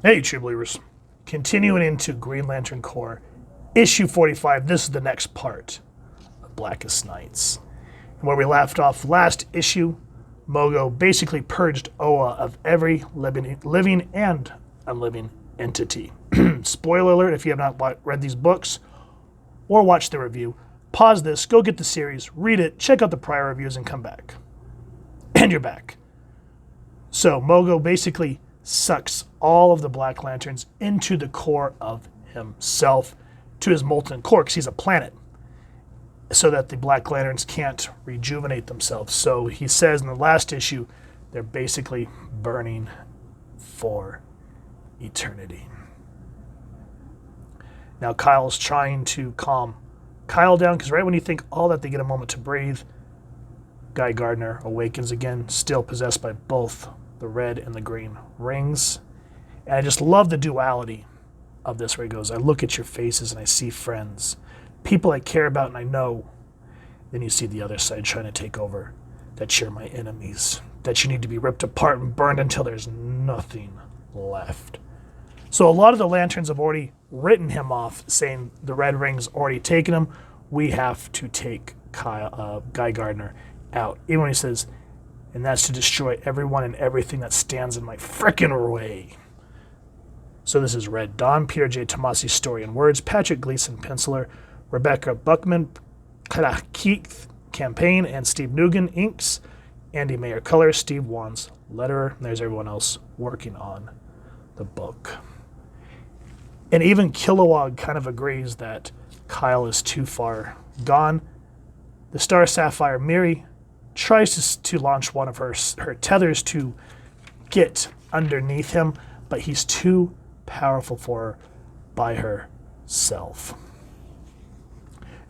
Hey, true believers. Continuing into Green Lantern Corps, issue 45. This is the next part of Blackest Nights. And where we left off last issue, Mogo basically purged Oa of every living and unliving entity. Spoiler alert if you have not read these books or watched the review, pause this, go get the series, read it, check out the prior reviews, and come back. And you're back. So Mogo basically sucks all of the Black Lanterns into the core of himself, to his molten core, because he's a planet, so that the Black Lanterns can't rejuvenate themselves. So he says in the last issue, they're basically burning for eternity. Now Kyle's trying to calm Kyle down, because right when you think all that, they get a moment to breathe. Guy Gardner awakens again, still possessed by both the red and the green rings. And I just love the duality of this, where he goes, I look at your faces and I see friends, people I care about and I know. Then you see the other side trying to take over, that you're my enemies, that you need to be ripped apart and burned until there's nothing left. So a lot of the Lanterns have already written him off, saying the red ring's already taken him. We have to take Guy Gardner out. Even when he says, and that's to destroy everyone and everything that stands in my frickin' way. So this is Red Dawn, Peter J. Tomasi story and words, Patrick Gleason penciler, Rebecca Buckman Keith campaign, and Steve Nugent inks, Andy Mayer color, Steve Wands letterer, and there's everyone else working on the book. And even Kilowog kind of agrees that Kyle is too far gone. The Star Sapphire Miri tries to launch one of her tethers to get underneath him, but he's too powerful for her by herself.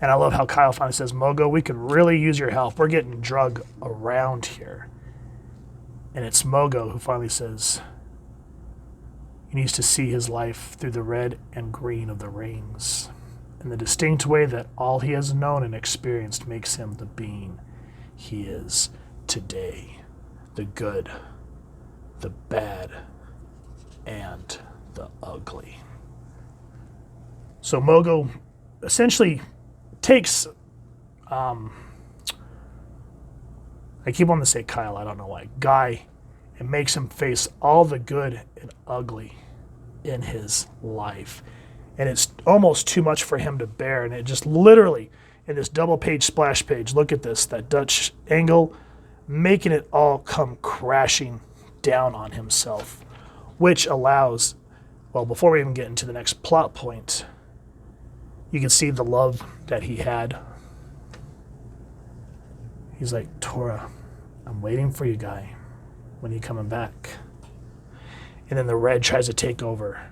And I love how Kyle finally says, Mogo, we could really use your help. We're getting drug around here. And it's Mogo who finally says he needs to see his life through the red and green of the rings, in the distinct way that all he has known and experienced makes him the being he is today. The good, the bad, and the ugly. So Mogo essentially takes, I keep wanting to say Kyle, I don't know why, Guy, and makes him face all the good and ugly in his life. And it's almost too much for him to bear. And it just literally, in this double page splash page, look at this, that Dutch angle, making it all come crashing down on himself, which allows, well, before we even get into the next plot point, you can see the love that he had. He's like, Tora, I'm waiting for you, Guy. When are you coming back? And then the red tries to take over.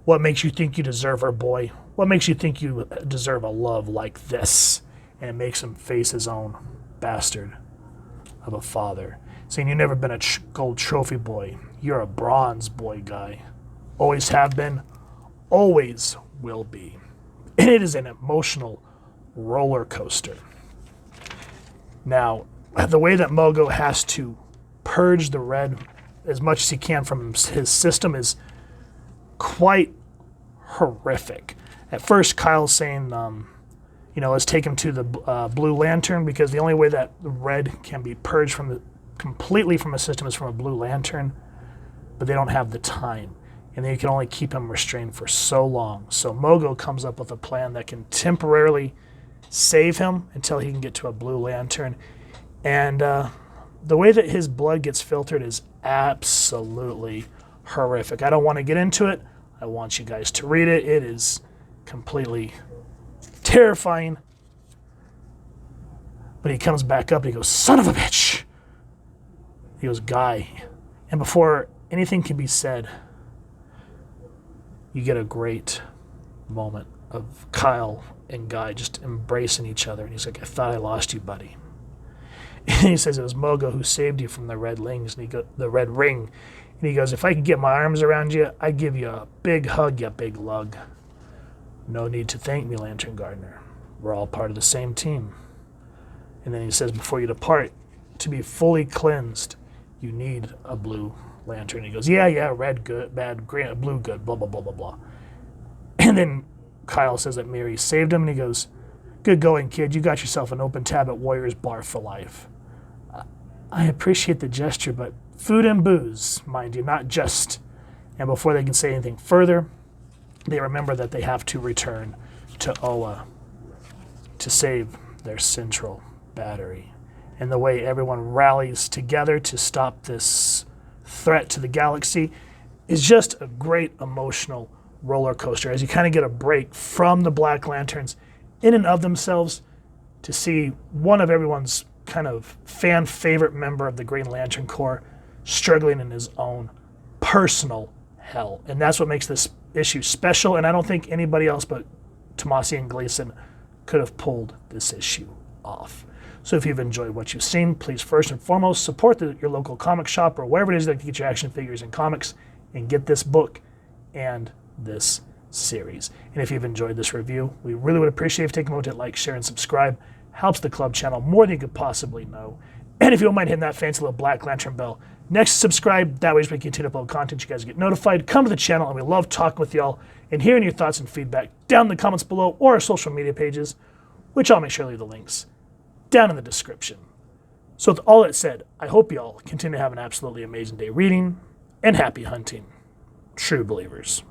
What makes you think you deserve her, boy? What makes you think you deserve a love like this? And it makes him face his own bastard of a father, saying, you've never been a gold trophy boy. You're a bronze boy, Guy. Always have been, always will be. And it is an emotional roller coaster. Now, the way that Mogo has to purge the red as much as he can from his system is quite horrific. At first, Kyle's saying, let's take him to the Blue Lantern, because the only way that the red can be purged completely from a system is from a Blue Lantern, but they don't have the time, and they can only keep him restrained for so long. So Mogo comes up with a plan that can temporarily save him until he can get to a Blue Lantern. And the way that his blood gets filtered is absolutely horrific. I don't want to get into it. I want you guys to read it. It is completely terrifying. But he comes back up and he goes, son of a bitch. He goes, Guy. And before anything can be said, you get a great moment of Kyle and Guy just embracing each other. And he's like, I thought I lost you, buddy. And he says it was Mogo who saved you from the red rings, and the red ring. And he goes, if I could get my arms around you, I'd give you a big hug, you big lug. No need to thank me, Lantern Gardner. We're all part of the same team. And then he says, before you depart, to be fully cleansed, you need a Blue lantern. He goes, yeah, red good, bad, green, blue good, blah, blah, blah, blah, blah. And then Kyle says that Mary saved him, and he goes, good going, kid. You got yourself an open tab at Warriors Bar for life. I appreciate the gesture, but food and booze, mind you, not just. And before they can say anything further, they remember that they have to return to Oa to save their central battery. And the way everyone rallies together to stop this threat to the galaxy is just a great emotional roller coaster as you kind of get a break from the Black Lanterns in and of themselves to see one of everyone's kind of fan favorite member of the Green Lantern Corps struggling in his own personal hell. And that's what makes this issue special, and I don't think anybody else but Tomasi and Gleason could have pulled this issue off. So if you've enjoyed what you've seen, please first and foremost support your local comic shop or wherever it is that you get your action figures and comics and get this book and this series. And if you've enjoyed this review, we really would appreciate if you take a moment to like, share, and subscribe. Helps the club channel more than you could possibly know. And if you don't mind hitting that fancy little Black Lantern bell next to subscribe, that way as we continue to upload content, you guys get notified. Come to the channel, and we love talking with y'all and hearing your thoughts and feedback down in the comments below or our social media pages, which I'll make sure to leave the links down in the description. So with all that said, I hope y'all continue to have an absolutely amazing day reading, and happy hunting, true believers.